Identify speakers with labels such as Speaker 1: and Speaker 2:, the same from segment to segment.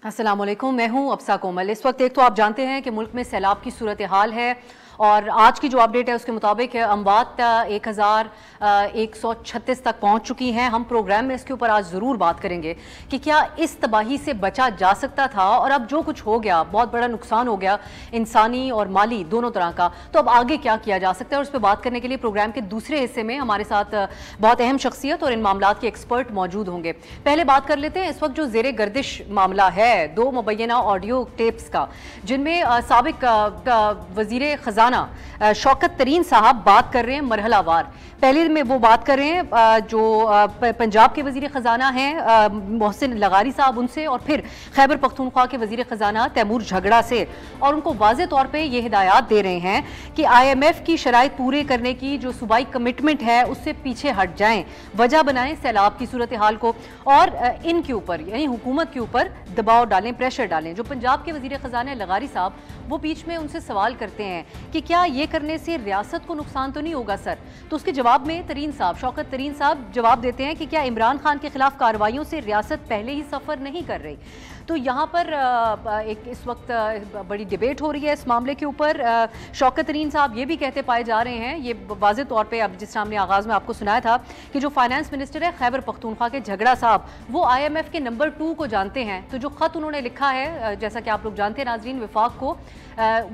Speaker 1: अस्सलाम वालेकुम, मैं हूं अब्सा कोमल। इस वक्त एक तो आप जानते हैं कि मुल्क में सैलाब की सूरत हाल है और आज की जो अपडेट है उसके मुताबिक अमवात 1136 तक पहुंच चुकी हैं। हम प्रोग्राम में इसके ऊपर आज ज़रूर बात करेंगे कि क्या इस तबाही से बचा जा सकता था और अब जो कुछ हो गया, बहुत बड़ा नुकसान हो गया इंसानी और माली दोनों तरह का, तो अब आगे क्या किया जा सकता है। और उस पर बात करने के लिए प्रोग्राम के दूसरे हिस्से में हमारे साथ बहुत अहम शख्सियत और इन मामलों के एक्सपर्ट मौजूद होंगे। पहले बात कर लेते हैं इस वक्त जो ज़ेरे गर्दिश मामला है 2 मुबैना ऑडियो टेप्स का, जिनमें साबिक वज़ीर ख़ज़ाना शौकत तरीन साहब बात कर रहे हैं मरहलावार। पहले में वो बात कर रहे हैं जो पंजाब के वज़ीर ख़ज़ाना हैं मोहसिन लगारी साहब, उनसे, और फिर खैबर पख्तूनख्वा के वज़ीर ख़ज़ाना तैमूर झगड़ा से, और उनको वाज़े तौर पे ये हिदायत दे रहे हैं कि IMF की शराइत पूरे करने की जो सूबाई कमिटमेंट है उससे पीछे हट जाएं, वजह बनाएं सैलाब की सूरत हाल को और इनके ऊपर यानी हुकूमत के ऊपर दबाव डालें, प्रेशर डालें। जो पंजाब के वज़ीर ख़ज़ाना लगारी साहब, वो बीच में उनसे सवाल करते हैं कि क्या ये करने से रियासत को नुकसान तो नहीं होगा सर? तो उसके जवाब में तरीन साहब, शौकत तरीन साहब जवाब देते हैं कि क्या इमरान खान के खिलाफ कार्रवाइयों से रियासत पहले ही सफ़र नहीं कर रही? तो यहाँ पर एक इस वक्त बड़ी डिबेट हो रही है इस मामले के ऊपर। शौकत तरीन साहब ये भी कहते पाए जा रहे हैं, ये वाज़े तौर पे, अब जिस हमने आगाज़ में आपको सुनाया था, कि जो फाइनेंस मिनिस्टर है खैबर पख्तूनख्वा के झगड़ा साहब, वो IMF के नंबर 2 को जानते हैं। तो जो ख़त उन्होंने लिखा है, जैसा कि आप लोग जानते हैं नाज़रीन, विफाक को,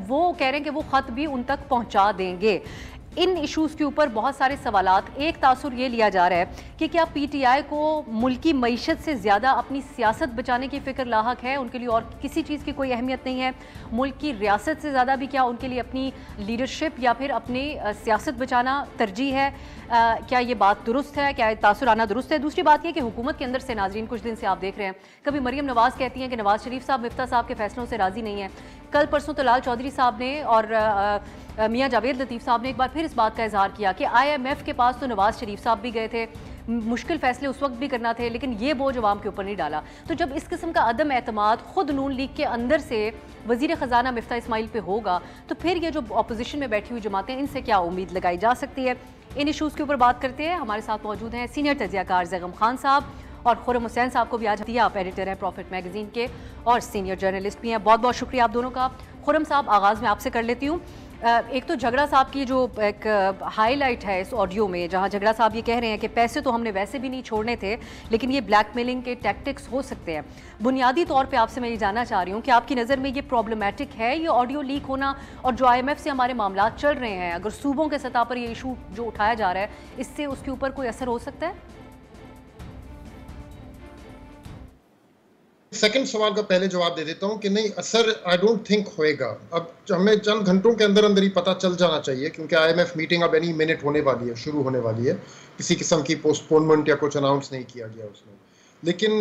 Speaker 1: वो कह रहे हैं कि वो ख़त भी उन तक पहुँचा देंगे। इन इशूज़ के ऊपर बहुत सारे सवालात। एक तासुर ये लिया जा रहा है कि क्या PTI को मुल्की मईशत से ज़्यादा अपनी सियासत बचाने की फ़िक्र लाहक है, उनके लिए और किसी चीज़ की कोई अहमियत नहीं है? मुल्क की रियासत से ज़्यादा भी क्या उनके लिए अपनी लीडरशिप या फिर अपनी सियासत बचाना तरजीह है? क्या ये बात दुरुस्त है? क्या तासुर आना दुरुस्त है? दूसरी बात यह कि हुकूमत के अंदर से, नाज़रीन, कुछ दिन से आप देख रहे हैं, कभी मरियम नवाज़ कहती हैं कि नवाज़ शरीफ साहब मिफ्ता साहब के फैसलों से राज़ी नहीं है। कल परसों तलाल चौधरी साहब ने और मियाँ जावेद लतीफ़ साहब ने एक बार फिर इस बात का इजहार किया कि IMF के पास तो नवाज़ शरीफ साहब भी गए थे, मुश्किल फैसले उस वक्त भी करना थे, लेकिन ये बोझ अवाम के ऊपर नहीं डाला। तो जब इस किस्म का अदम एतमाद खुद नून लीग के अंदर से वज़ीर ख़ज़ाना मिफ्ता इस्माइल पे होगा, तो फिर ये जो अपोजिशन में बैठी हुई जमातें, इनसे क्या उम्मीद लगाई जा सकती है? इन इशूज़ के ऊपर बात करते हैं। हमारे साथ मौजूद हैं सीनियर तजियाकार ज़ैगम खान साहब, और खुर्रम हुसैन साहब को भी आज दिया, आप एडिटर हैं प्रॉफिट मैगज़ीन के और सीनियर जर्नलिस्ट भी हैं। बहुत बहुत शुक्रिया आप दोनों का। खुर्रम साहब, आगाज़ में आपसे कर लेती हूँ। एक तो झगड़ा साहब की जो एक हाईलाइट है इस ऑडियो में, जहां झगड़ा साहब ये कह रहे हैं कि पैसे तो हमने वैसे भी नहीं छोड़ने थे, लेकिन ये ब्लैकमेलिंग के टैक्टिक्स हो सकते हैं। बुनियादी तौर पे आपसे मैं ये जानना चाह रही हूँ कि आपकी नज़र में ये प्रॉब्लमैटिक है, ये ऑडियो लीक होना, और जो IMF से हमारे मामला चल रहे हैं, अगर सूबों के सतह पर ये इशू जो उठाया जा रहा है, इससे उसके ऊपर कोई असर हो सकता है?
Speaker 2: सेकंड सवाल का पहले जवाब दे देता हूं कि नहीं, असर आई डोंट थिंक होएगा। अब हमें चंद घंटों के अंदर अंदर ही पता चल जाना चाहिए, क्योंकि IMF मीटिंग अब एनी मिनट होने वाली है, शुरू होने वाली है। किसी किस्म की पोस्टपोनमेंट या कुछ अनाउंस नहीं किया गया उसमें, लेकिन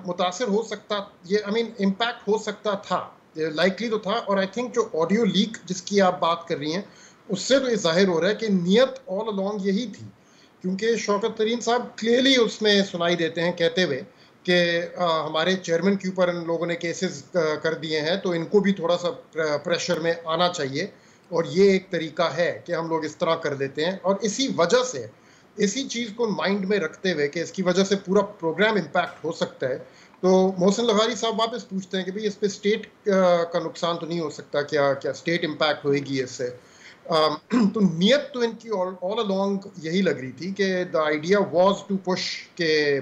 Speaker 2: मुतासर हो सकता, ये इम्पैक्ट हो सकता था, लाइकली तो था। और आई थिंक जो ऑडियो लीक जिसकी आप बात कर रही हैं, उससे तो ये जाहिर हो रहा है कि नीयत ऑल अलॉन्ग यही थी, क्योंकि शौकत तरीन साहब क्लियरली उसमें सुनाई देते हैं कहते हुए कि हमारे चेयरमैन के ऊपर इन लोगों ने केसेस कर दिए हैं, तो इनको भी थोड़ा सा प्रेशर में आना चाहिए, और ये एक तरीका है कि हम लोग इस तरह कर देते हैं। और इसी वजह से, इसी चीज़ को माइंड में रखते हुए कि इसकी वजह से पूरा प्रोग्राम इम्पैक्ट हो सकता है, तो मोहसिन लगारी साहब वापस पूछते हैं कि भाई इस पर स्टेट का नुकसान तो नहीं हो सकता, क्या क्या स्टेट इम्पैक्ट होएगी इससे? तो नीयत तो इनकी ऑल अलोंग यही लग रही थी कि the idea was to push के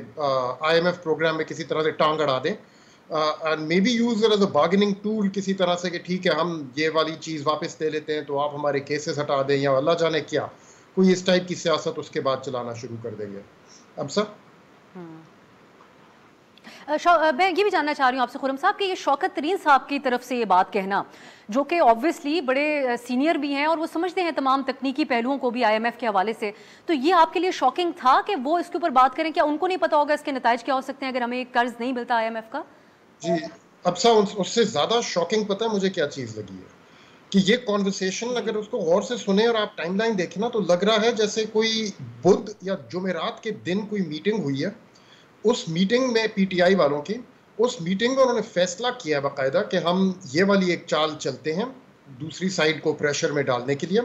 Speaker 2: IMF प्रोग्राम में किसी तरह से टांग अड़ा दें, and maybe use as a bargaining tool किसी तरह से, कि ठीक है हम ये वाली चीज़ वापस ले लेते हैं तो आप हमारे केसेस हटा दें, या अल्लाह जाने क्या, कोई इस टाइप की सियासत उसके बाद चलाना शुरू कर देंगे। अब सर
Speaker 1: मैं ये भी जानना चाह रही हूँ आपसे खुर्रम साहब कि ये शौकत तरीन साहब की तरफ से ये बात कहना, जो कि ऑब्वियसली बड़े सीनियर भी हैं और वो समझते हैं तमाम तकनीकी पहलुओं को भी IMF के हवाले से, तो ये आपके लिए शॉकिंग था कि वो इसके ऊपर बात करें? क्या उनको नहीं पता होगा इसके नताइज क्या हो सकते हैं अगर हमें कर्ज नहीं मिलता IMF का?
Speaker 2: जी, अब सर उससे ज़्यादा शॉकिंग पता है मुझे क्या चीज़ लगी है, कि ये कॉन्वर्सेशन अगर उसको गौर से सुने और आप टाइमलाइन देखें ना, तो लग रहा है जैसे कोई बुध या जुमेरात के दिन कोई मीटिंग हुई है। उस मीटिंग में PTI वालों की, उस मीटिंग में उन्होंने फैसला किया बाकायदा कि हम ये वाली एक चाल चलते हैं दूसरी साइड को प्रेशर में डालने के लिए।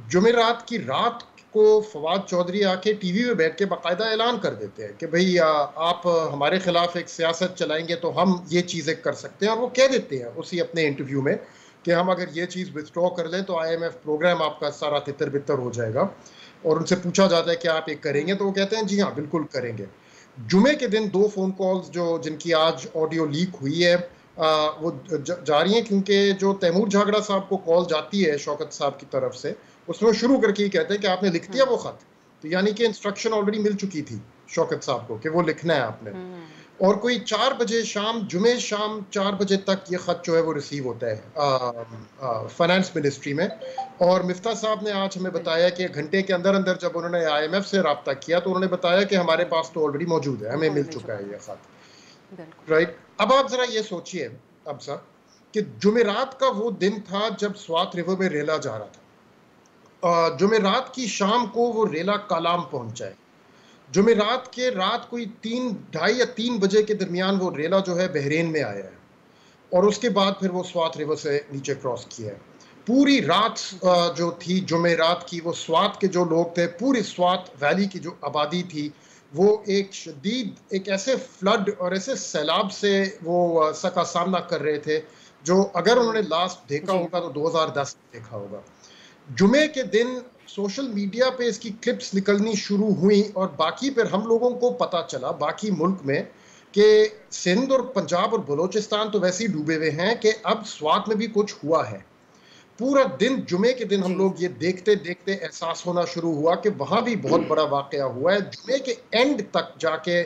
Speaker 2: जुमेरात की रात को फवाद चौधरी आके टीवी में बैठ के बाकायदा ऐलान कर देते हैं कि भाई आप हमारे खिलाफ एक सियासत चलाएंगे तो हम ये चीज़ें कर सकते हैं, और वो कह देते हैं उसी अपने इंटरव्यू में कि हम अगर ये चीज़ विथड्रॉ कर लें तो IMF प्रोग्राम आपका सारा तितर बितर हो जाएगा। और उनसे पूछा जाता है कि आप ये करेंगे, तो वो कहते हैं जी हाँ बिल्कुल करेंगे। जुमे के दिन 2 फ़ोन कॉल्स जिनकी आज ऑडियो लीक हुई है वो जा रही हैं, क्योंकि जो तैमूर झागड़ा साहब को कॉल जाती है शौकत साहब की तरफ से, उसमें शुरू करके ही कहते हैं कि आपने लिख दिया वो खत, तो यानी कि इंस्ट्रक्शन ऑलरेडी मिल चुकी थी शौकत साहब को कि वो लिखना है आपने। और कोई 4 बजे जुमे शाम 4 बजे तक ये खत जो है वो रिसीव होता है फाइनेंस मिनिस्ट्री में। और मिफ्ता साहब ने आज हमें बताया कि घंटे के अंदर अंदर जब उन्होंने IMF से रब्ता किया तो उन्होंने बताया कि हमारे पास तो ऑलरेडी मौजूद है, हमें मिल चुका है ये खत। राइट, अब आप जरा ये सोचिए अब सर कि जुमेरात का वो दिन था जब स्वात रिवर में रेला जा रहा था। जुमेरात की शाम को वो रेला कालाम पहुंचा है। जुमेरात के रात कोई 2:30 या 3 बजे के दरमियान वो रेला जो है बहरीन में आया है, और उसके बाद फिर वो स्वात रिवर से नीचे क्रॉस किया है। पूरी रात जो थी जुमेरात की, वो स्वात के जो लोग थे, पूरी स्वात वैली की जो आबादी थी, वो एक ऐसे फ्लड और ऐसे सैलाब से वो का सामना कर रहे थे जो अगर उन्होंने लास्ट देखा होगा तो 2010 देखा होगा। जुमे के दिन सोशल मीडिया पे इसकी क्लिप्स निकलनी शुरू हुई, और बाकी फिर हम लोगों को पता चला बाकी मुल्क में कि सिंध और पंजाब और बलोचिस्तान तो वैसे ही डूबे हुए हैं कि अब स्वात में भी कुछ हुआ है। पूरा दिन जुमे के दिन हम लोग ये देखते देखते एहसास होना शुरू हुआ कि वहाँ भी बहुत बड़ा वाकया हुआ है। जुमे के एंड तक जाके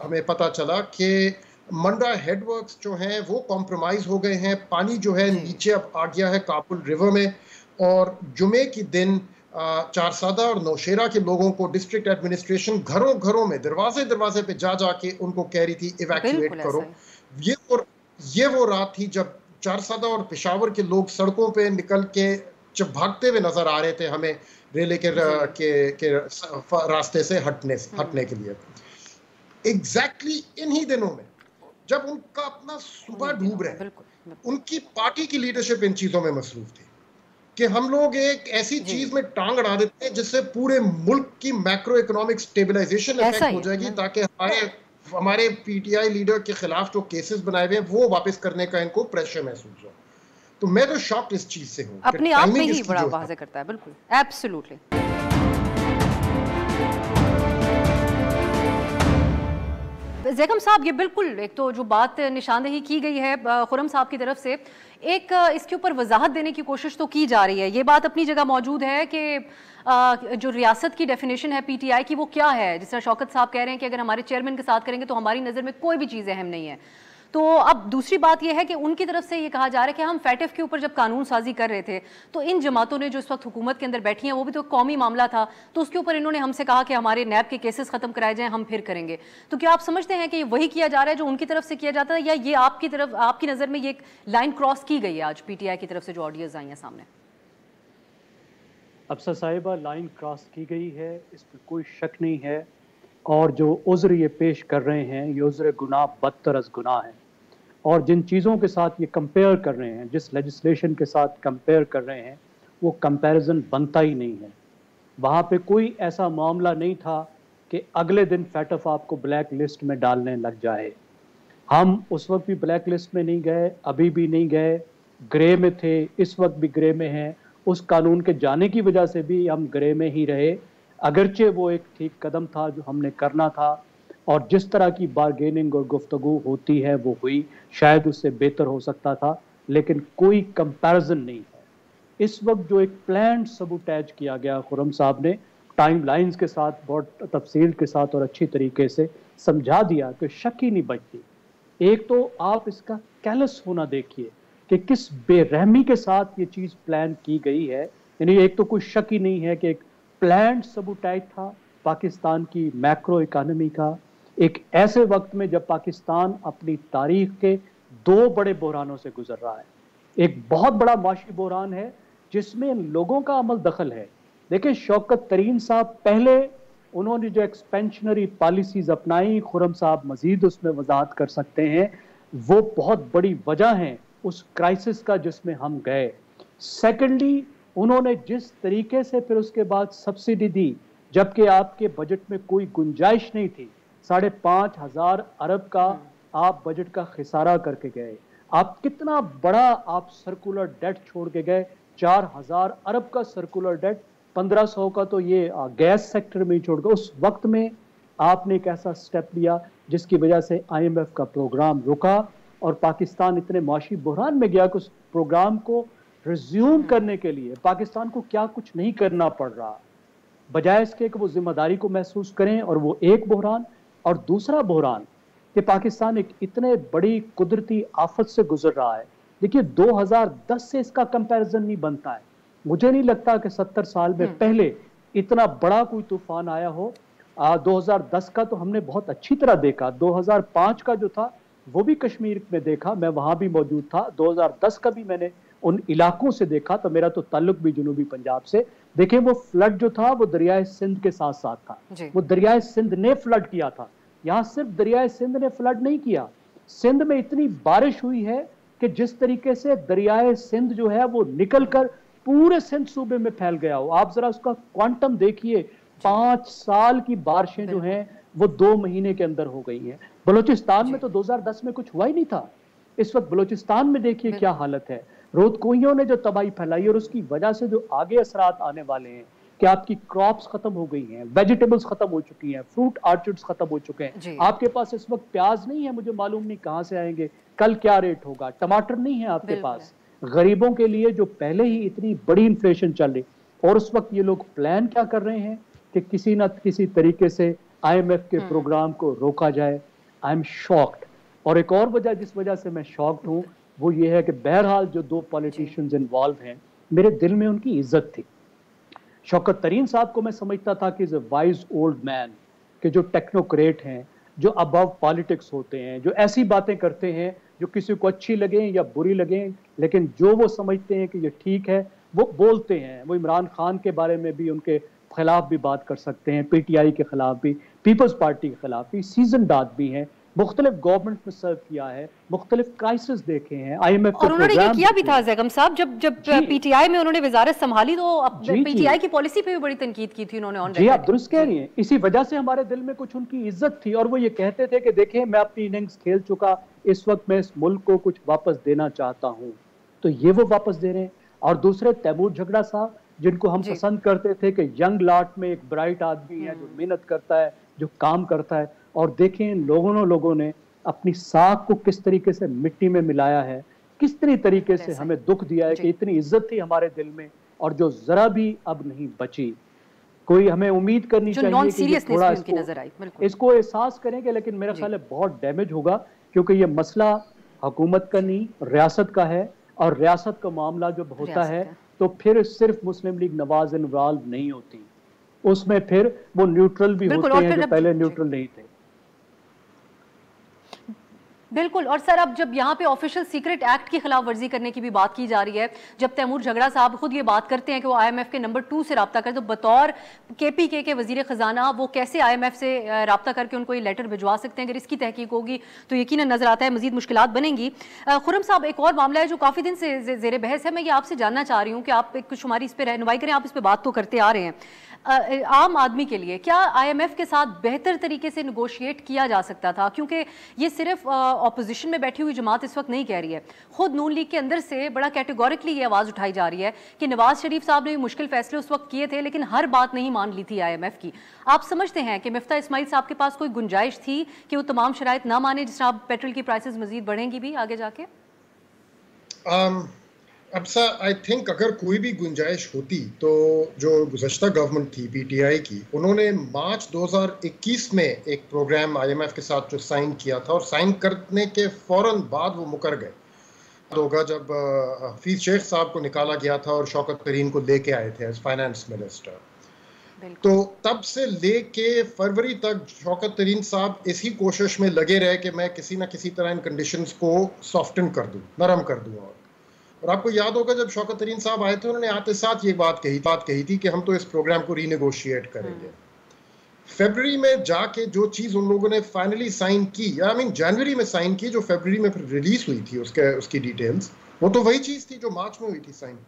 Speaker 2: हमें पता चला कि मंडा हेडवर्क्स जो हैं वो कॉम्प्रोमाइज हो गए हैं, पानी जो है नीचे अब आ गया है काबुल रिवर में। और जुमे की दिन चारसादा और नौशेरा के लोगों को डिस्ट्रिक्ट एडमिनिस्ट्रेशन घरों घरों में दरवाजे दरवाजे पे जाके उनको कह रही थी इवैक्यूएट करो। ये वो रात थी जब चारसादा और पेशावर के लोग सड़कों पे निकल के जब भागते हुए नजर आ रहे थे हमें रेले के रास्ते से हटने के लिए। एग्जैक्टली इन्हीं दिनों में जब उनका अपना सुबह डूब रहा है, उनकी पार्टी की लीडरशिप इन चीजों में मसरूफ थी कि हम लोग एक ऐसी चीज में टांग अड़ा देते हैं जिससे पूरे मुल्क की मैक्रो इकोनॉमिक स्टेबलाइजेशन इफेक्ट हो जाएगी, ताकि हमारे PTI लीडर के खिलाफ जो केसेस बनाए हुए हैं वो वापस करने का इनको प्रेशर महसूस हो। तो मैं तो शॉक्ड इस चीज से हूँ,
Speaker 1: अपने आप में ही बड़ा वाज़ेह करता है। बिल्कुल, एब्सोल्युटली। ज़ैकम साहब, ये बिल्कुल एक तो जो बात निशानदेही की गई है खुरम साहब की तरफ से, एक इसके ऊपर वजाहत देने की कोशिश तो की जा रही है। ये बात अपनी जगह मौजूद है कि जो रियासत की डेफिनेशन है PTI की वो क्या है। जिस तरह शौकत साहब कह रहे हैं कि अगर हमारे चेयरमैन के साथ करेंगे तो हमारी नज़र में कोई भी चीज़ अहम नहीं है। तो अब दूसरी बात यह है कि उनकी तरफ से ये कहा जा रहा है कि हम फैटिफ के ऊपर जब कानून साजी कर रहे थे तो इन जमातों ने जो इस वक्त हुकूमत के अंदर बैठी हैं वो भी तो कौमी मामला था, तो उसके ऊपर इन्होंने हमसे कहा कि हमारे नैब के केसेस खत्म कराए जाएं, हम फिर करेंगे। तो क्या आप समझते हैं कि वही किया जा रहा है जो उनकी तरफ से किया जाता है, या ये आपकी नज़र में ये एक लाइन क्रॉस की गई है आज PTI की तरफ से जो ऑडियोज आई हैं सामने?
Speaker 3: अफसर साहिबा, लाइन क्रॉस की गई है, इसमें कोई शक नहीं है। और जो उज़्र ये पेश कर रहे हैं ये उज़्र गुनाह बदतर अज़ गुनाह है। और जिन चीज़ों के साथ ये कंपेयर कर रहे हैं, जिस लेजिस्लेशन के साथ कंपेयर कर रहे हैं, वो कंपैरिजन बनता ही नहीं है। वहाँ पे कोई ऐसा मामला नहीं था कि अगले दिन फैटफ आपको ब्लैक लिस्ट में डालने लग जाए। हम उस वक्त भी ब्लैक लिस्ट में नहीं गए, अभी भी नहीं गए, ग्रे में थे, इस वक्त भी ग्रे में हैं। उस कानून के जाने की वजह से भी हम ग्रे में ही रहे, अगरचे वो एक ठीक कदम था जो हमने करना था। और जिस तरह की बारगेनिंग और गुफ्तगू होती है वो हुई, शायद उससे बेहतर हो सकता था, लेकिन कोई कंपैरिजन नहीं है। इस वक्त जो एक प्लान सबूटैज किया गया खुरम साहब ने टाइम लाइन्स के साथ बहुत तफसील के साथ और अच्छी तरीके से समझा दिया कि शक ही नहीं बचती। एक तो आप इसका कैलस होना देखिए कि किस बेरहमी के साथ ये चीज़ प्लान की गई है। यानी एक तो कोई शक ही नहीं है कि एक प्लान सबूटैज था पाकिस्तान की मैक्रो इकानमी का, एक ऐसे वक्त में जब पाकिस्तान अपनी तारीख के 2 बड़े बहरानों से गुजर रहा है। एक बहुत बड़ा माशी बहरान है जिसमें लोगों का अमल दखल है। देखिए, शौकत तरीन साहब पहले उन्होंने जो एक्सपेंशनरी पॉलिसीज अपनाई, खुरम साहब मजीद उसमें वजाहत कर सकते हैं, वो बहुत बड़ी वजह है उस क्राइसिस का जिसमें हम गए। सेकेंडली, उन्होंने जिस तरीके से फिर उसके बाद सब्सिडी दी, जबकि आपके बजट में कोई गुंजाइश नहीं थी, 5,500 अरब का आप बजट का खिसारा करके गए। आप कितना बड़ा आप सर्कुलर डेट छोड़ के गए, 4,000 अरब का सर्कुलर डेट, 1,500 का तो ये गैस सेक्टर में ही छोड़ गए। उस वक्त में आपने एक ऐसा स्टेप लिया जिसकी वजह से IMF का प्रोग्राम रुका और पाकिस्तान इतने माशी बहरान में गया कि उस प्रोग्राम को रिज्यूम करने के लिए पाकिस्तान को क्या कुछ नहीं करना पड़ रहा, बजाय इसके कि वो जिम्मेदारी को महसूस करें। और वो एक बहरान, और दूसरा बहरान कि पाकिस्तान एक इतने बड़ी कुदरती आफत से गुजर रहा है। देखिए 2010 से इसका कंपैरिजन नहीं बनता है। मुझे नहीं लगता कि 70 साल में पहले इतना बड़ा कोई तूफान आया हो। 2010 का तो हमने बहुत अच्छी तरह देखा, 2005 का जो था वो भी कश्मीर में देखा, मैं वहां भी मौजूद था। 2010 का भी मैंने उन इलाकों से देखा, तो मेरा तो ताल्लुक भी जुनूबी पंजाब से। देखिए वो फ्लड जो था वो दरियाए सिंध के साथ साथ था, वो दरियाए सिंध ने फ्लड किया था। यहाँ सिर्फ दरियाए सिंध ने फ्लड नहीं किया, सिंध में इतनी बारिश हुई है कि जिस तरीके से दरियाए सिंध जो है वो निकलकर पूरे सिंध सूबे में फैल गया हो। आप जरा उसका क्वांटम देखिए, 5 साल की बारिशें जो हैं वो 2 महीने के अंदर हो गई हैं। बलूचिस्तान में तो 2010 में कुछ हुआ ही नहीं था। इस वक्त बलूचिस्तान में देखिए क्या हालत है। रोदकोइयों ने जो तबाही फैलाई और उसकी वजह से जो आगे असरात आने वाले हैं कि आपकी क्रॉप्स खत्म हो गई हैं, वेजिटेबल्स खत्म हो चुकी हैं, फ्रूट ऑर्चर्ड्स खत्म हो चुके हैं। आपके पास इस वक्त प्याज नहीं है, मुझे मालूम नहीं कहां से आएंगे, कल क्या रेट होगा। टमाटर नहीं है आपके पास। गरीबों के लिए जो पहले ही इतनी बड़ी इन्फ्लेशन चल रही, और उस वक्त ये लोग प्लान क्या कर रहे हैं कि किसी न किसी तरीके से IMF के प्रोग्राम को रोका जाए। I am shocked. और एक और वजह जिस वजह से मैं शॉक्ड हूं वो ये है कि बहरहाल जो 2 पॉलिटिशियंस इन्वॉल्व हैं, मेरे दिल में उनकी इज्जत थी। शौकत तरीन साहब को मैं समझता था कि is a wise old man, कि जो टेक्नोक्रेट हैं, जो अबव पॉलिटिक्स होते हैं, जो ऐसी बातें करते हैं जो किसी को अच्छी लगे या बुरी लगे, लेकिन जो वो समझते हैं कि ये ठीक है वो बोलते हैं। वो इमरान खान के बारे में भी उनके खिलाफ भी बात कर सकते हैं, PTI के खिलाफ भी, पीपल्स पार्टी के खिलाफ भी, सीजन आदमी हैं, मुख्तलिफ गवर्नमेंट में सर्व किया है, मुख्तलिफ क्राइसिस देखे हैं, IMF
Speaker 1: और उन्होंने ये किया भी था ज़ैगम साहब, जब PTI में उन्होंने वजारत संभाली तो PTI की पॉलिसी पे भी बड़ी तनकीद की थी उन्होंने।
Speaker 3: जी आप दुरुस्त कह रही हैं। इसी वजह से हमारे दिल में कुछ उनकी इज्जत थी, और वो ये कहते थे कि देखें मैं अपनी इनिंग्स खेल चुका, इस वक्त मैं इस मुल्क को कुछ वापस देना चाहता हूँ। तो ये वो वापस दे रहे हैं। और दूसरे तैमूर झगड़ा साहब, जिनको हम पसंद करते थे कि यंग लाट में एक ब्राइट आदमी है जो मेहनत करता है, जो काम करता है, और देखें लोगों ने अपनी साख को किस तरीके से मिट्टी में मिलाया है, किस तरीके से हमें दुख दिया है कि इतनी इज्जत थी हमारे दिल में और जो जरा भी अब नहीं बची। कोई हमें उम्मीद करनी चाहिए कि ये थोड़ा इसको एहसास करेंगे, लेकिन मेरा ख्याल है बहुत डैमेज होगा, क्योंकि ये मसला हुकूमत का नहीं रियासत का है, और रियासत का मामला जब होता है तो फिर सिर्फ मुस्लिम लीग नवाज इन्वॉल्व नहीं होती, उसमें फिर वो न्यूट्रल भी होते हैं जो पहले न्यूट्रल नहीं थे।
Speaker 1: बिल्कुल। और सर अब जब यहाँ पे ऑफिशियल सीक्रेट एक्ट की खिलाफ वर्जी करने की भी बात की जा रही है, जब तैमूर झगड़ा साहब खुद ये बात करते हैं कि वो IMF के नंबर 2 से रब्ता करें, तो बतौर KPK के वजीर खजाना वो कैसे IMF से रब्ता करके उनको ये लेटर भिजवा सकते हैं? अगर इसकी तहकीक होगी तो यकीनन नजर आता है मजीद मुश्किलात बनेंगी। खुर्रम साहब, एक और मामला है जो काफ़ी दिन से जेर बहस है, मैं ये आपसे जानना चाह रही हूँ कि आप कुछ हमारी इस पर रहनुमाई करें। आप इस पर बात तो करते आ रहे हैं, आम आदमी के लिए क्या IMF के साथ बेहतर तरीके से निगोशिएट किया जा सकता था? क्योंकि ये सिर्फ ऑपोजिशन में बैठी हुई जमात इस वक्त नहीं कह रही है, खुद नून लीग के अंदर से बड़ा कैटेगोरिकली ये आवाज़ उठाई जा रही है कि नवाज शरीफ साहब ने मुश्किल फैसले उस वक्त किए थे, लेकिन हर बात नहीं मान ली थी IMF की। आप समझते हैं कि मिफ्ता इस्माइल साहब के पास कोई गुंजाइश थी कि वो तमाम शराइत ना माने, जिस तरह पेट्रोल की प्राइसेस मजीद बढ़ेंगी भी आगे जाके?
Speaker 2: अब सर आई थिंक अगर कोई भी गुंजाइश होती तो जो गुज़श्ता गवर्नमेंट थी PTI की, उन्होंने मार्च 2021 में एक प्रोग्राम IMF के साथ जो साइन किया था, और साइन करने के फ़ौरन बाद वो मुकर गए। होगा जब हफीज़ शेख साहब को निकाला गया था और शौकत तरीन को लेके आए थे एज फाइनेंस मिनिस्टर, तो तब से लेके फरवरी तक शौकत तरीन साहब इसी कोशिश में लगे रहे कि मैं किसी ना किसी तरह इन कंडीशंस को सॉफ्टन कर दूं, नरम कर दूं। और आपको याद होगा जब शौकत तरीन साहब आए थे, उन्होंने आते साथ ये बात कही थी कि हम तो इस प्रोग्राम को रीनेगोशिएट करेंगे। फरवरी में जाके जो चीज़ उन लोगों ने फाइनली साइन की, या जनवरी में साइन की, जो फरवरी में फिर रिलीज हुई थी उसकी डिटेल्स, वो तो वही चीज़ थी जो मार्च में हुई थी साइन।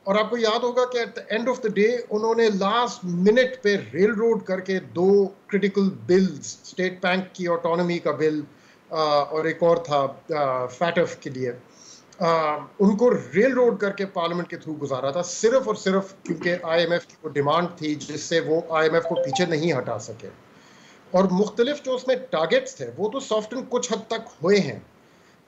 Speaker 2: और आपको याद होगा कि at the end of the day उन्होंने लास्ट मिनट पे रेल रोड करके 2 क्रिटिकल बिल्स, स्टेट बैंक की ऑटोनॉमी का बिल और एक और था फैटफ के लिए, उनको रेल रोड करके पार्लियामेंट के थ्रू गुजारा था, सिर्फ और सिर्फ क्योंकि IMF की वो डिमांड थी जिससे वो IMF को पीछे नहीं हटा सके। और मुख्तलिफ जो उसमें टारगेट्स थे वो तो सॉफ्टन कुछ हद तक हुए हैं,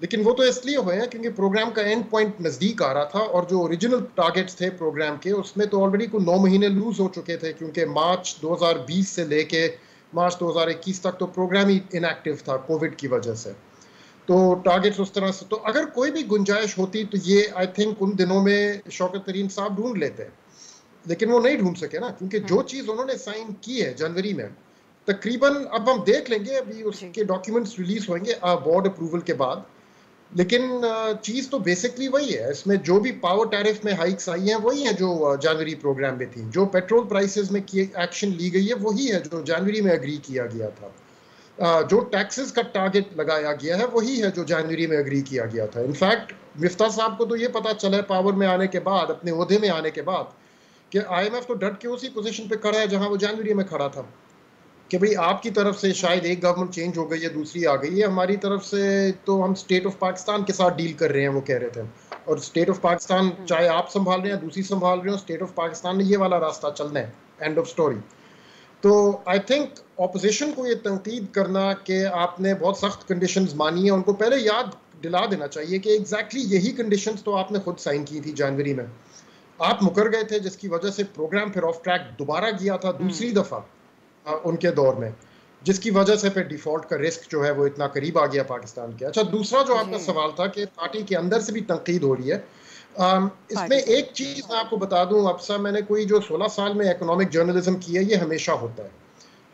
Speaker 2: लेकिन वो तो इसलिए हुए हैं क्योंकि प्रोग्राम का एंड पॉइंट नज़दीक आ रहा था, और जो ओरिजिनल टारगेट्स थे प्रोग्राम के उसमें तो ऑलरेडी को 9 महीने लूज हो चुके थे, क्योंकि मार्च 2020 से लेके मार्च 2021 तक तो प्रोग्राम ही इनएक्टिव था कोविड की वजह से। तो टारगेट्स उस तरह से, तो अगर कोई भी गुंजाइश होती तो ये आई थिंक उन दिनों में शौकत तरीन साहब ढूंढ लेते, लेकिन वो नहीं ढूंढ सके ना, क्योंकि जो चीज़ उन्होंने साइन की है जनवरी में, तकरीबन अब हम देख लेंगे, अभी उसके डॉक्यूमेंट्स रिलीज होंगे बोर्ड अप्रूवल के बाद, लेकिन चीज़ तो बेसिकली वही है। इसमें जो भी पावर टैरिफ में हाइक्स आई हैं वही हैं जो जनवरी प्रोग्राम में थी, जो पेट्रोल प्राइसेस में एक्शन ली गई है वही है जो जनवरी में एग्री किया गया था, जो टैक्सेस का टारगेट लगाया गया है वही है जो जनवरी में एग्री किया गया था। इनफैक्ट मिफ्ता साहब को तो ये पता चला है पावर में आने के बाद, अपने ओहदे में आने के बाद, कि IMF तो डट के उसी पोजीशन पे खड़ा है जहां वो जनवरी में खड़ा था, कि भाई आपकी तरफ से शायद एक गवर्नमेंट चेंज हो गई है, दूसरी आ गई है, हमारी तरफ से तो हम स्टेट ऑफ पाकिस्तान के साथ डील कर रहे हैं, वो कह रहे थे। और स्टेट ऑफ पाकिस्तान चाहे आप संभाल रहे हैं दूसरी संभाल रहे हो, स्टेट ऑफ पाकिस्तान ने ये वाला रास्ता चलना है, एंड ऑफ स्टोरी। तो आई थिंक ऑपोजिशन को ये तनकीद करना कि आपने बहुत सख्त कंडीशंस मानी है, उनको पहले याद दिला देना चाहिए कि एग्जैक्टली यही कंडीशंस तो आपने खुद साइन की थी जनवरी में, आप मुकर गए थे, जिसकी वजह से प्रोग्राम फिर ऑफ ट्रैक दोबारा गया था दूसरी दफ़ा उनके दौर में, जिसकी वजह से फिर डिफॉल्ट का रिस्क जो है वो इतना करीब आ गया पाकिस्तान के। अच्छा, दूसरा जो आपका सवाल था कि पार्टी के अंदर से भी तनकीद हो रही है, इसमें एक चीज मैं आपको बता दूं, अब साहब मैंने कोई जो 16 साल में इकोनॉमिक जर्नलिज्म किया, ये हमेशा होता है,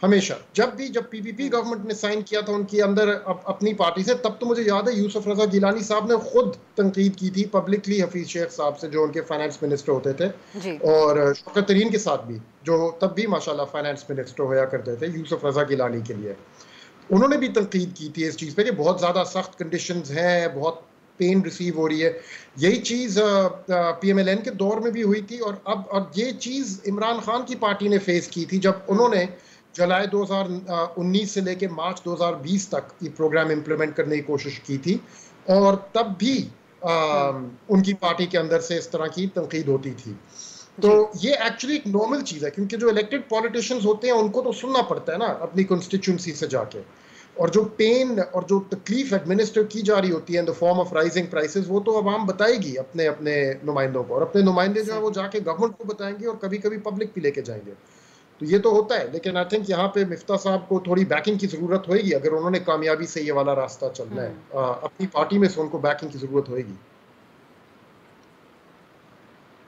Speaker 2: हमेशा। जब PPP गवर्नमेंट ने साइन किया था उनके अंदर अपनी पार्टी से, तब तो मुझे याद है यूसुफ रजा गिलानी साहब ने खुद तनकीद की थी पब्लिकली हफीज शेख साहब से, जो उनके फाइनेंस मिनिस्टर होते थे, और शौकत तरीन के साथ भी, जो तब भी माशाल्लाह फाइनेंस मिनिस्टर होया करते थे यूसुफ रजा गिलानी के लिए, उन्होंने भी तनकीद की थी इस चीज़ पे कि बहुत ज़्यादा सख्त कंडीशंस हैं, बहुत पेन रिसीव हो रही है। यही चीज़ PMLN के दौर में भी हुई थी, और ये चीज़ इमरान खान की पार्टी ने फेस की थी जब उन्होंने जुलाई 2019 से लेके मार्च 2020 तक ये प्रोग्राम इम्प्लीमेंट करने की कोशिश की थी, और तब भी उनकी पार्टी के अंदर से इस तरह की तनकीद होती थी। तो ये एक्चुअली एक नॉर्मल चीज़ है, क्योंकि जो इलेक्टेड पॉलिटिशियंस होते हैं उनको तो सुनना पड़ता है ना अपनी कॉन्स्टिट्यूंसी से जाके, और जो पेन और जो तकलीफ एडमिनिस्टर की जा रही होती है in the form of rising prices, वो तो अवाम बताएगी अपने अपने नुमाइंदों को, और अपने नुमाइंदे जो है वो जाके गवर्नमेंट को बताएंगे, और कभी कभी पब्लिक भी लेके जाएंगे। तो ये तो होता है, लेकिन आई थिंक यहाँ पे मिफ्ता साहब को थोड़ी बैकिंग की जरूरत होगी, अगर उन्होंने कामयाबी से ये वाला रास्ता चलना है, अपनी पार्टी में से उनको बैकिंग की जरूरत होगी।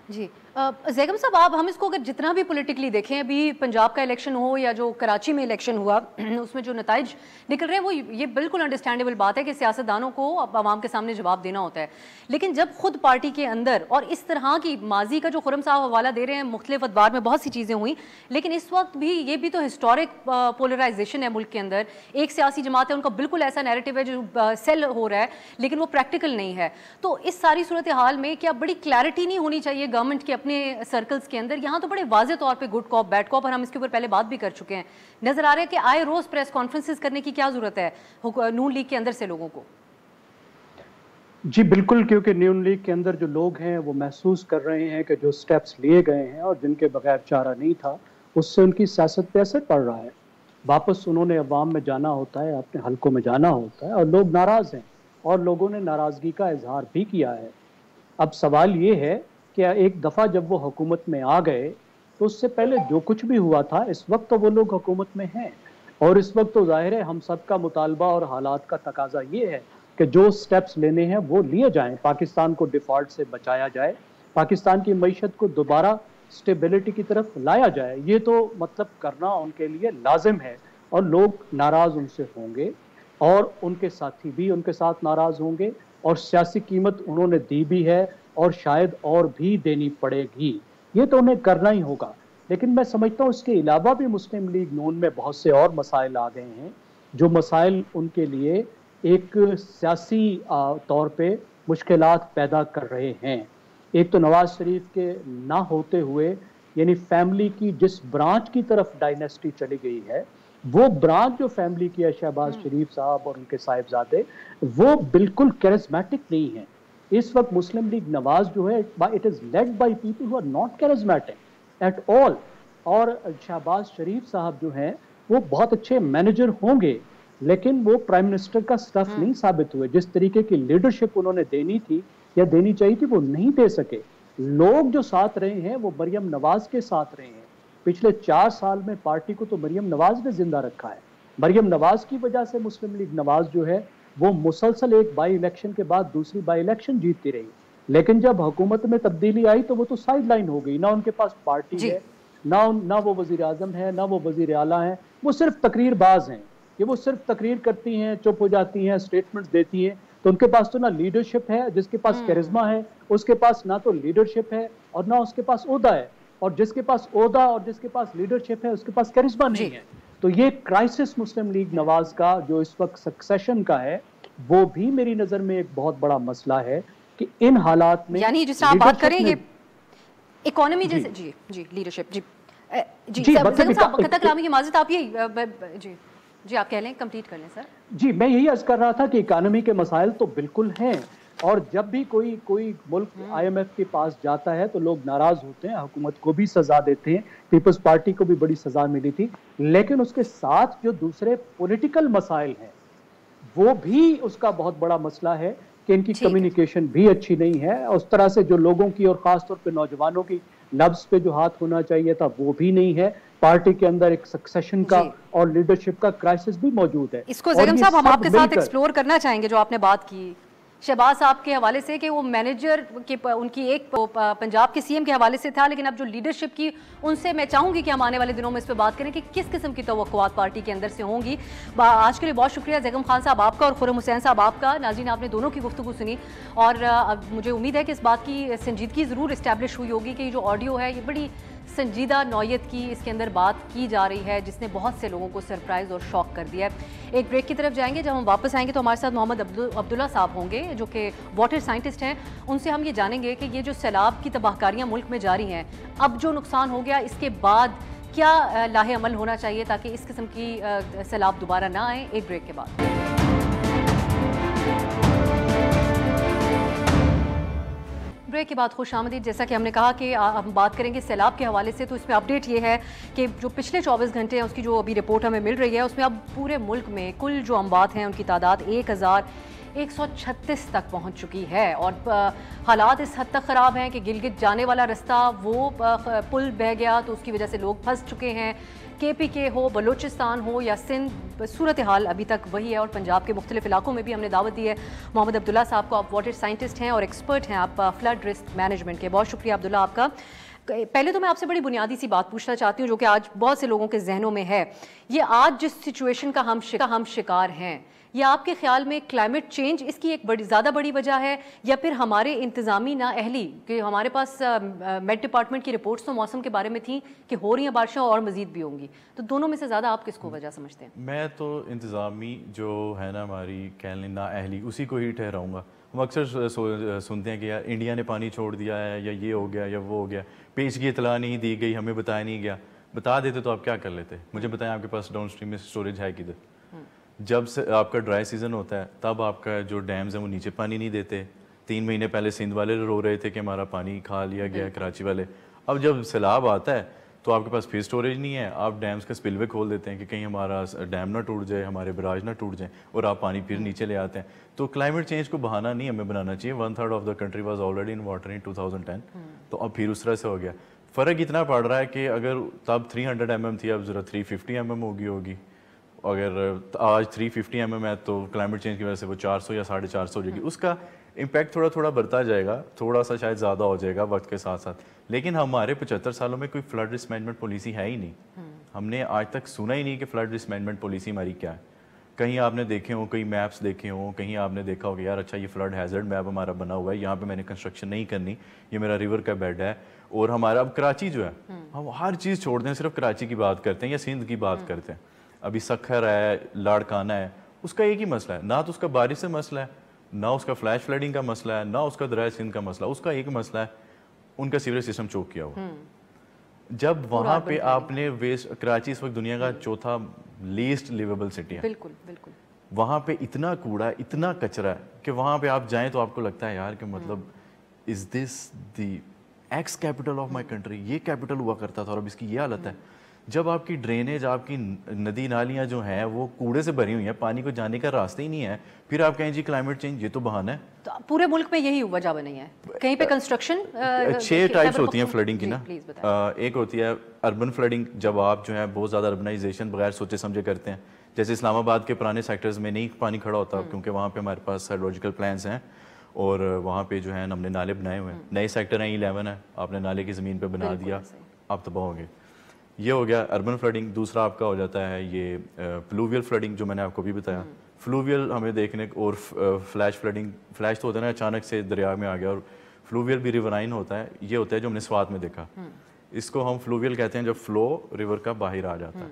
Speaker 1: जी जैगम साहब, आप हम इसको अगर जितना भी पॉलिटिकली देखें, अभी पंजाब का इलेक्शन हो या जो कराची में इलेक्शन हुआ, उसमें जो नताइज निकल रहे हैं वो ये बिल्कुल अंडरस्टैंडेबल बात है कि सियासतदानों को अब आवाम के सामने जवाब देना होता है, लेकिन जब खुद पार्टी के अंदर, और इस तरह की माजी का जो खुरम साहब हवाला दे रहे हैं, मुख्तलिफ अदवार में बहुत सी चीज़ें हुई, लेकिन इस वक्त भी ये भी तो हिस्टोरिक पोलराइजेशन है मुल्क के अंदर। एक सियासी जमात है, उनका बिल्कुल ऐसा नैरेटिव है जो सेल हो रहा है, लेकिन वो प्रैक्टिकल नहीं है। तो इस सारी सूरत हाल में क्या बड़ी क्लैरिटी नहीं होनी चाहिए गवर्नमेंट के अपने सर्कल्स के अंदर? यहाँ तो बड़े वाज़े तौर पे गुड कॉप बैड कॉप, और हम इसके ऊपर पहले बात भी कर चुके हैं, नजर आ रहा है कि आए रोज प्रेस कॉन्फ्रेंसेस करने की क्या जरूरत है नून लीग के अंदर से लोगों को?
Speaker 3: जी बिल्कुल, क्योंकि नून लीग के अंदर जो लोग हैं वो महसूस कर रहे हैं कि जो स्टेप्स लिए गए हैं और जिनके बगैर चारा नहीं था, उससे उनकी सियासत पे असर पड़ रहा है। वापस उन्होंने अवाम में जाना होता है, अपने हलकों में जाना होता है, और लोग नाराज़ हैं, और लोगों ने नाराज़गी का इजहार भी किया है। अब सवाल ये है कि एक दफ़ा जब वो हुकूमत में आ गए, तो उससे पहले जो कुछ भी हुआ था, इस वक्त तो वो लोग हुकूमत में हैं, और इस वक्त तो जाहिर है हम सब का मुतालबा और हालात का तकाजा ये है कि जो स्टेप्स लेने हैं वो लिए जाएं, पाकिस्तान को डिफ़ॉल्ट से बचाया जाए, पाकिस्तान की मईशत को दोबारा स्टेबिलिटी की तरफ लाया जाए। ये तो मतलब करना उनके लिए लाजिम है, और लोग नाराज़ उनसे होंगे, और उनके साथी भी उनके साथ नाराज़ होंगे, और सियासी कीमत उन्होंने दी भी है, और शायद और भी देनी पड़ेगी। ये तो उन्हें करना ही होगा। लेकिन मैं समझता हूँ इसके अलावा भी मुस्लिम लीग नून में बहुत से और मसाइल आ गए हैं, जो मसाइल उनके लिए एक सियासी तौर पे मुश्किलात पैदा कर रहे हैं। एक तो नवाज शरीफ के ना होते हुए, यानी फैमिली की जिस ब्रांच की तरफ डायनेस्टी चली गई है, वो ब्रांच जो फैमिली की है, शहबाज शरीफ साहब और उनके साहिबजादे, वो बिल्कुल कैरिज्मेटिक नहीं है। इस वक्त मुस्लिम लीग नवाज जो है, it is led by people who are not charismatic at all. और शहबाज शरीफ साहब जो हैं वो बहुत अच्छे मैनेजर होंगे, लेकिन वो प्राइम मिनिस्टर का स्टफ नहीं साबित हुए। जिस तरीके की लीडरशिप उन्होंने देनी थी या देनी चाहिए थी, वो नहीं दे सके। लोग जो साथ रहे हैं वो मरियम नवाज के साथ रहे हैं। पिछले 4 साल में पार्टी को तो मरियम नवाज ने जिंदा रखा है। मरियम नवाज की वजह से मुस्लिम लीग नवाज जो है वो मुसलसल एक बाई इलेक्शन के बाद दूसरी बाई इलेक्शन जीतती रही, लेकिन जब हुकूमत में तब्दीली आई तो वो तो साइड लाइन हो गई। ना उनके पास पार्टी है, ना वो वजीर आजम है, ना वो वजीर आला है। वो सिर्फ तकरीरबाज हैं कि वो सिर्फ तकरीर करती हैं, चुप हो जाती हैं, स्टेटमेंट्स देती हैं। तो उनके पास तो ना लीडरशिप है, जिसके पास कैरिज्मा है उसके पास ना तो लीडरशिप है और ना उसके पास ओहदा है, और जिसके पास ओहदा और जिसके पास लीडरशिप है उसके पास कैरिज्मा नहीं है। तो ये क्राइसिस मुस्लिम लीग नवाज का जो इस वक्त सक्सेशन का है, वो भी मेरी नजर में एक बहुत बड़ा मसला है कि इन हालात में,
Speaker 1: यानी जिस आप बात करें ये इकोनॉमी जैसे जी लीडरशिप कतक रामी की माजिद आप ये जी आप कह लें, कंप्लीट कर लें सर।
Speaker 3: जी मैं यही अर्ज कर रहा था कि इकोनॉमी के मसाइल तो बिल्कुल हैं, और जब भी कोई मुल्क IMF के पास जाता है तो लोग नाराज होते हैं, हुकूमत को भी सजा देते हैं, पीपल्स पार्टी को भी बड़ी सजा मिली थी। लेकिन उसके साथ जो दूसरे पॉलिटिकल मसाइल हैं वो भी उसका बहुत बड़ा मसला है कि इनकी कम्युनिकेशन भी अच्छी नहीं है। उस तरह से जो लोगों की और खासतौर पे नौजवानों की नब्ज पे जो हाथ होना चाहिए था वो भी नहीं है। पार्टी के अंदर एक सक्सेशन का और लीडरशिप का क्राइसिस भी मौजूद है।
Speaker 1: इसको जैगम साहब हम आपके साथ एक्सप्लोर करना चाहेंगे जो आपने बात की शहबाज साहब के हवाले से कि वो मैनेजर के उनकी एक पंजाब के CM के हवाले से था, लेकिन अब जो लीडरशिप की उनसे मैं चाहूंगी कि हम आने वाले दिनों में इस पर बात करें कि किस किस्म की तवक्कुआत पार्टी के अंदर से होंगी। आज के लिए बहुत शुक्रिया जैगम खान साहब आपका और खुर्रम हुसैन साहब आपका। नाज़रीन आपने दोनों की गुफ्तगू सुनी और मुझे उम्मीद है कि इस बात की संजीदगी ज़रूर इस्टेब्लिश हुई होगी कि जो ऑडियो है ये बड़ी संजीदा नौयत की इसके अंदर बात की जा रही है, जिसने बहुत से लोगों को सरप्राइज़ और शॉक कर दिया है। एक ब्रेक की तरफ जाएंगे, जब हम वापस आएंगे तो हमारे साथ मोहम्मद अब्दुल्ला साहब होंगे जो कि वाटर साइंटिस्ट हैं। उनसे हम ये जानेंगे कि ये जो सैलाब की तबाहकारियाँ मुल्क में जारी हैं, अब जो नुकसान हो गया इसके बाद क्या लाहे अमल होना चाहिए ताकि इस किस्म की सैलाब दोबारा ना आए। एक ब्रेक के बाद ब्रेक के बाद खुश आमदीद। जैसा कि हमने कहा कि हम बात करेंगे सैलाब के हवाले से, तो इसमें अपडेट ये है कि जो पिछले 24 घंटे हैं उसकी जो अभी रिपोर्ट हमें मिल रही है उसमें अब पूरे मुल्क में कुल जो अमवात हैं उनकी तादाद 1136 तक पहुंच चुकी है। और हालात इस हद तक ख़राब हैं कि गिलगित जाने वाला रास्ता वो पुल बह गया तो उसकी वजह से लोग फंस चुके हैं। KPK हो, बलूचिस्तान हो या सिंध, सूरत हाल अभी तक वही है। और पंजाब के मुख्तलिफ इलाकों में भी हमने दावत दी है। मोहम्मद अब्दुल्ला साहब को, आप वाटर साइंटिस्ट हैं और एक्सपर्ट हैं आप फ्लड रिस्क मैनेजमेंट के। बहुत शुक्रिया अब्दुल्ला आपका। पहले तो मैं आपसे बड़ी बुनियादी सी बात पूछना चाहती हूँ जो कि आज बहुत से लोगों के जहनों में है। ये आज जिस सिचुएशन का हम शिकार हैं, ये आपके ख्याल में क्लाइमेट चेंज इसकी एक ज़्यादा बड़ी वजह है या फिर हमारे इंतज़ामी नाअहली? कि हमारे पास मेट डिपार्टमेंट की रिपोर्ट्स तो मौसम के बारे में थी कि हो रही हैं बारिशें और मज़ीद भी होंगी, तो दोनों में से ज़्यादा आप किसको वजह समझते हैं?
Speaker 4: मैं तो इंतज़ामी जो है ना हमारी कह लें नाअहली, उसी को ही ठहराऊँगा। हम अक्सर सुनते हैं कि यार इंडिया ने पानी छोड़ दिया है या ये हो गया या वो हो गया, पेश की इतला नहीं दी गई, हमें बताया नहीं गया। बता देते तो आप क्या कर लेते? मुझे बताएं आपके पास डाउन स्ट्रीम में स्टोरेज है किधर? जब से आपका ड्राई सीज़न होता है तब आपका जो डैम्स हैं वो नीचे पानी नहीं देते। 3 महीने पहले सिंध वाले रो रहे थे कि हमारा पानी खा लिया गया, कराची वाले। अब जब सैलाब आता है तो आपके पास फिर स्टोरेज नहीं है, आप डैम्स का स्पिलवे खोल देते हैं कि कहीं हमारा डैम ना टूट जाए, हमारे बराज ना टूट जाए, और आप पानी फिर नीचे ले आते हैं। तो क्लाइमेट चेंज को बहाना नहीं हमें बनाना चाहिए। 1/3 of the country was already in water in 2010, तो अब फिर उस तरह से हो गया। फ़र्क इतना पड़ रहा है कि अगर तब 300 mm थी, अब ज़रा 350 mm होगी। अगर आज 350 mm है तो क्लाइमेट चेंज की वजह से वो 400 या 450 हो जाएगी। उसका इम्पैक्ट थोड़ा थोड़ा बढ़ता जाएगा, थोड़ा सा शायद ज़्यादा हो जाएगा वक्त के साथ साथ। लेकिन हमारे 75 सालों में कोई फ्लड रिस्क मैनेजमेंट पॉलिसी है ही नहीं। हमने आज तक सुना ही नहीं कि फ्लड रिस्क मैनेजमेंट पॉलिसी हमारी क्या है। कहीं आपने देखे हो, कहीं मैप्स देखे हो, कहीं आपने देखा होगा यार अच्छा ये फ्लड हैजर्ड मैप हमारा बना हुआ है, यहाँ पे मैंने कंस्ट्रक्शन नहीं करनी, ये मेरा रिवर का बेड है। और हमारा अब कराची जो है, हम हर चीज़ छोड़ दें, सिर्फ कराची की बात करते हैं या सिंध की बात करते हैं। अभी सखर है, लाड़काना है, उसका एक ही मसला है, ना तो उसका बारिश से मसला है, ना उसका फ्लैश फ्लडिंग का मसला है, ना उसका दरिया सिंध का मसला, उसका एक मसला है उनका सीवरेज सिस्टम चोक किया हुआ। जब वहाँ पे आपने वेस्ट, कराची इस वक्त दुनिया का चौथा लीस्ट लिवेबल सिटी है,
Speaker 1: बिल्कुल बिल्कुल,
Speaker 4: वहाँ पे इतना कूड़ा, इतना कचरा है कि वहाँ पे आप जाएं तो आपको लगता है यार कि मतलब is this the x capital of my country, ये कैपिटल हुआ करता था और अब इसकी ये हालत है। जब आपकी ड्रेनेज, आपकी नदी नालियाँ जो हैं वो कूड़े से भरी हुई हैं, पानी को जाने का रास्ता ही नहीं है, फिर आप कहें जी क्लाइमेट चेंज, ये तो बहाना है।
Speaker 1: तो पूरे मुल्क में यही वजह बनी है। कहीं पे कंस्ट्रक्शन
Speaker 4: 6 टाइप्स होती हैं फ्लडिंग की ना।
Speaker 1: प्लीज बताएं।
Speaker 4: एक होती है अर्बन फ्लडिंग, जब आप जो है बहुत ज़्यादा अर्बनाइजेशन बगैर सोचे समझे करते हैं। जैसे इस्लामाबाद के पुराने सेक्टर्स में नहीं पानी खड़ा होता क्योंकि वहाँ पे हमारे पास हाइड्रोलॉजिकल प्लान्स हैं और वहाँ पे जो है हमने नाले बनाए हुए हैं। नए सेक्टर हैं 11 है, आपने नाले की ज़मीन पे बना दिया, आप तबाह हो गए। ये हो गया अर्बन फ्लडिंग। दूसरा आपका हो जाता है ये फ्लूवियल फ्लडिंग, जो मैंने आपको भी बताया। फ्लूवियल हमें देखने, और फ्लैश फ्लडिंग, फ्लैश तो होता है ना अचानक से दरिया में आ गया, और फ्लूवियल भी रिवराइन होता है। ये होता है जो हमने स्वात में देखा, इसको हम फ्लूवियल कहते हैं जब फ्लो रिवर का बाहर आ जाता है।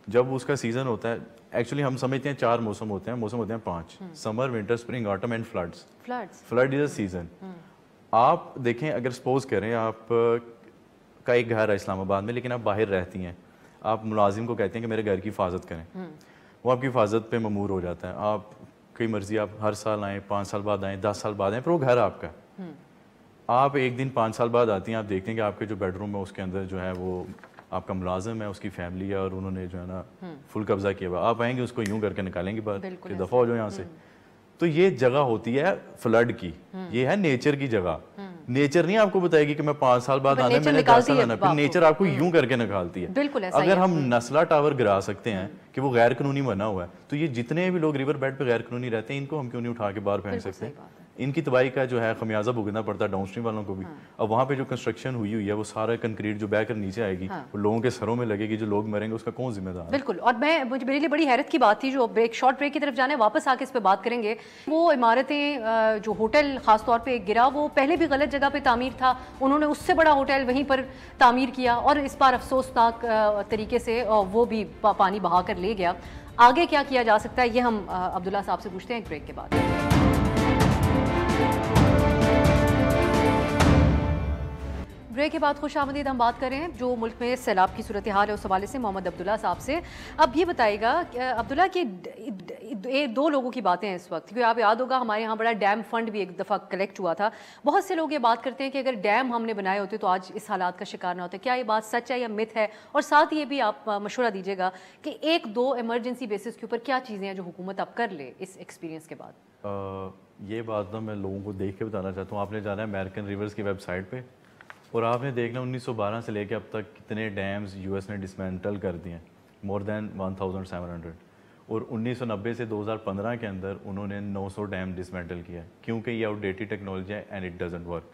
Speaker 4: जब उसका सीजन होता है, एक्चुअली हम समझते हैं 4 मौसम होते हैं, मौसम होते हैं 5, summer, winter, spring, autumn and floods. Flood is a season. आप देखें, अगर सपोज करें आप का एक घर है इस्लामाबाद में, लेकिन आप बाहर रहती हैं, आप मुलाजिम को कहते हैं कि मेरे घर की हिफाजत करें, वो आपकी हिफाजत पे ममूर हो जाता है। आप कई मर्जी, आप हर साल आएँ, 5 साल बाद आएँ, 10 साल बाद आएँ, पर वो घर आपका है। आप एक दिन 5 साल बाद आती हैं, आप देखते हैं कि आपके जो बेडरूम है उसके अंदर जो है वो आपका मुलाजिम है, उसकी फैमिली है, और उन्होंने जो है ना फुल कब्जा किया हुआ। आप आएंगे उसको यूं करके निकालेंगे बाहर कि दफा हो जाओ यहाँ से। तो ये जगह होती है फ्लड की, ये है नेचर की जगह। नेचर नहीं आपको बताएगी कि मैं 5 साल बाद आना है, मैंने 10 साल आना, फिर नेचर आपको यूं करके निकालती है। अगर हम नस्ला टावर गिरा सकते हैं कि वो गैर कानूनी बना हुआ है, तो ये जितने भी लोग रिवर बेड पे गैर कानूनी रहते हैं, इनको हम क्यों नहीं उठा के बाहर फेंक सकते हैं? इनकी तबाही का जो है खमियाजा भुगतना पड़ता है डाउनस्ट्रीम वालों को भी। अब वहाँ पे जो कंस्ट्रक्शन हुई है वो सारा कंक्रीट जो बहकर नीचे आएगी, वो लोगों के सरों में लगेगी, जो लोग मरेंगे उसका कौन जिम्मेदार है?
Speaker 1: बिल्कुल। और मेरे लिए बड़ी हैरत की बात थी, जो शॉर्ट ब्रेक की तरफ जाने, वापस आके इस पे बात करेंगे। वो इमारतें, जो होटल खासतौर पे गिरा, वो पहले भी गलत जगह पे तामीर था, उन्होंने उससे बड़ा होटल वहीं पर तामीर किया, और इस बार अफसोसनाक तरीके से वो भी पानी बहा कर ले गया। आगे क्या किया जा सकता है, ये हम अब्दुल्ला साहब से पूछते हैं एक ब्रेक के बाद। ब्रेक के बाद खुश आमदीद हम बात करें जो मुल्क में सैलाब की सूरत हाल है उस हवाले से मोहम्मद अब्दुल्ला साहब से। अब ये बताइएगा अब्दुल्ला कि 2 लोगों की बातें हैं इस वक्त, क्योंकि आप याद होगा हमारे यहाँ बड़ा डैम फंड भी एक दफ़ा कलेक्ट हुआ था। बहुत से लोग ये बात करते हैं कि अगर डैम हमने बनाए होते तो आज इस हालात का शिकार ना होते। क्या ये बात सच है या मिथ है? और साथ ये भी आप मशवरा दीजिएगा कि 1-2 इमरजेंसी बेसिस के ऊपर क्या चीज़ें हैं जो हुकूमत अब कर ले इस एक्सपीरियंस के बाद।
Speaker 4: ये बात ना मैं लोगों को देख के बताना चाहता हूँ। आपने जाना है अमेरिकन रिवर्स की वेबसाइट पे और आपने देखना 1912 से लेके अब तक कितने डैम्स यूएस ने डिसमेंटल कर दिए हैं, मोर देन 1700। और 1990 से 2015 के अंदर उन्होंने 900 डैम डिसमेंटल किया है, क्योंकि ये आउटडेटेड टेक्नोलॉजी है and it doesn't work.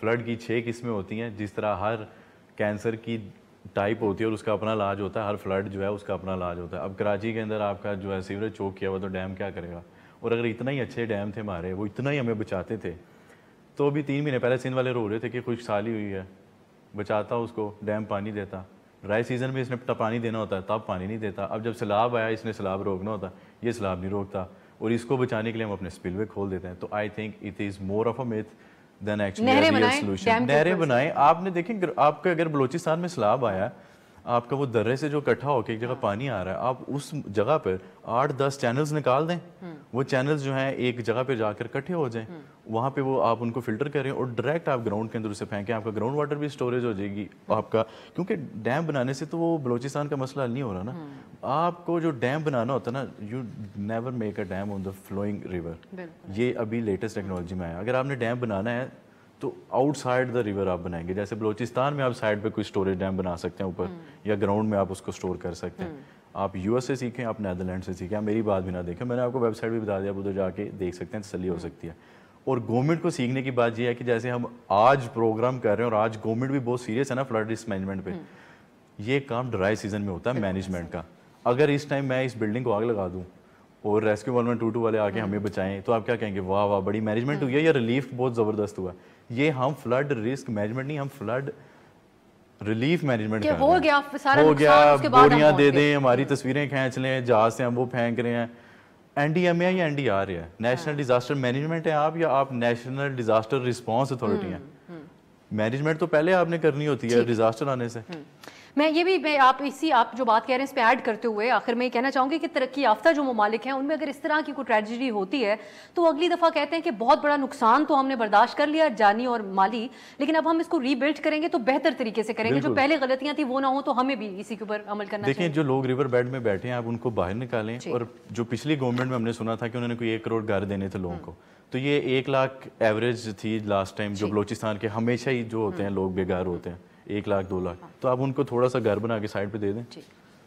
Speaker 4: Flood की 6 किस्में होती हैं, जिस तरह हर कैंसर की टाइप होती है और उसका अपना इलाज होता है, हर फ्लड जो है उसका अपना इलाज होता है। अब कराची के अंदर आपका जो है सीवरेज चोक किया हुआ, तो डैम क्या करेगा? और अगर इतना ही अच्छे डैम थे हमारे, वो इतना ही हमें बचाते थे, तो अभी 3 महीने पहले सिंध वाले रो रहे थे कि खुशहाली हुई है, बचाता उसको, डैम पानी देता। ड्राई सीजन में इसने पानी देना होता है, तब पानी नहीं देता। अब जब सैलाब आया, इसने सैलाब रोकना होता, ये सैलाब नहीं रोकता, और इसको बचाने के लिए हम अपने स्पिलवे खोल देते हैं। तो I think it is more of a myth than actually real solution. नहरें बनाएं। आपने देखें, आपका अगर बलोचिस्तान में सैलाब आया, आपका वो दर्रे से जो इकट्ठा होकर एक जगह पानी आ रहा है, आप उस जगह पर 8-10 चैनल्स निकाल दें, वो चैनल्स जो हैं एक जगह पे जाकर इकट्ठे हो जाएं, वहाँ पे वो आप उनको फिल्टर करें और डायरेक्ट आप ग्राउंड के अंदर उसे फेंकें, आपका ग्राउंड वाटर भी स्टोरेज हो जाएगी आपका। क्योंकि डैम बनाने से तो वो बलोचिस्तान का मसला हल नहीं हो रहा ना। आपको जो डैम बनाना होता है ना, you never make a dam on the flowing river. ये अभी लेटेस्ट टेक्नोलॉजी में आया। अगर आपने डैम बनाना है तो आउटसाइड द रिवर आप बनाएंगे। जैसे बलोचिस्तान में आप साइड पे कोई स्टोरेज डैम बना सकते हैं ऊपर, या ग्राउंड में आप उसको स्टोर कर सकते हैं। आप यूएस से सीखें, आप नीदरलैंड से सीखें, आप मेरी बात भी ना देखें, मैंने आपको वेबसाइट भी बता दिया, आप उधर जाके देख सकते हैं, तसल्ली हो सकती है। और गवर्नमेंट को सीखने की बात यह है कि जैसे हम आज प्रोग्राम कर रहे हैं, और आज गवर्नमेंट भी बहुत सीरियस है ना फ्लड रिस्क मैनेजमेंट पे, ये काम ड्राई सीजन में होता है मैनेजमेंट का। अगर इस टाइम मैं इस बिल्डिंग को आग लगा दूँ और रेस्क्यू 112 वाले आके हमें बचाएं, तो आप क्या कहेंगे? वाह वाह, बड़ी मैनेजमेंट हुई है, या रिलीफ बहुत ज़बरदस्त हुआ। ये हम फ्लड रिस्क मैनेजमेंट नहीं, हम फ्लड रिलीफ मैनेजमेंट कर रहे हैं।
Speaker 1: हो गया,
Speaker 4: बोरियां दे दें, हमारी तस्वीरें खींच लें, जहाज से हम वो फेंक रहे हैं। NDMA या NDR है, नेशनल डिजास्टर मैनेजमेंट है आप, या आप नेशनल डिजास्टर रिस्पांस अथॉरिटी हैं। मैनेजमेंट तो पहले आपने करनी होती है डिजास्टर आने से।
Speaker 1: मैं आप जो बात कह रहे हैं इस पे ऐड करते हुए आखिर में कहना चाहूंगी कि तरक्की याफ्ता जो ममालिक हैं उनमें अगर इस तरह की कोई ट्रेजेडी होती है तो अगली दफ़ा कहते हैं कि बहुत बड़ा नुकसान तो हमने बर्दाश्त कर लिया जानी और माली, लेकिन अब हम इसको रीबिल्ड करेंगे तो बेहतर तरीके से करेंगे, जो पहले गलतियां थी वो ना हो, तो हमें भी इसी के ऊपर अमल करना चाहिए।
Speaker 4: देखिए, जो लोग रिवर बेड में बैठे हैं आप उनको बाहर निकालें, और जो पिछली गवर्नमेंट में हमने सुना था कि उन्होंने कोई 1 करोड़ घर देने थे लोगों को, तो ये 1 लाख एवरेज थी लास्ट टाइम। जो बलोचिस्तान के हमेशा ही जो होते हैं लोग बेघर होते हैं 1 लाख 2 लाख, तो आप उनको थोड़ा सा घर बना के साइड पे दे दें,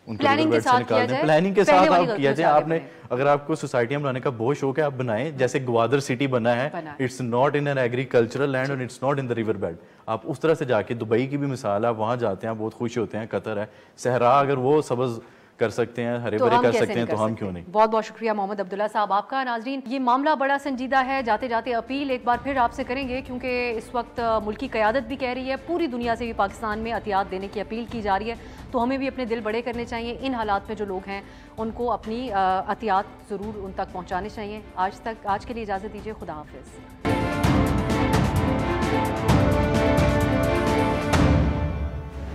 Speaker 4: उनको
Speaker 1: प्लानिंग के साथ किया जाए,
Speaker 4: प्लानिंग के साथ आप किया जाए। आपने अगर आपको सोसाइटियां बनाने का बहुत शौक है आप बनाएं, जैसे ग्वादर सिटी बना है, it's not in an agricultural land or it's not in the river bed. आप उस तरह से जाके, दुबई की भी मिसाल है, आप वहां जाते हैं बहुत खुश होते हैं, कतर है, सहरा अगर वो सब्ज कर सकते हैं, हरे भरे कर सकते हैं, तो हम क्यों नहीं।
Speaker 1: बहुत बहुत शुक्रिया मोहम्मद अब्दुल्ला साहब आपका। नाजरीन, ये मामला बड़ा संजीदा है। जाते जाते अपील एक बार फिर आपसे करेंगे, क्योंकि इस वक्त मुल्की क़यादत भी कह रही है, पूरी दुनिया से भी पाकिस्तान में एहतियात देने की अपील की जा रही है, तो हमें भी अपने दिल बड़े करने चाहिए। इन हालात में जो लोग हैं उनको अपनी एहतियात ज़रूर उन तक पहुँचाने चाहिए। आज के लिए इजाज़त दीजिए, खुदा हाफिज़।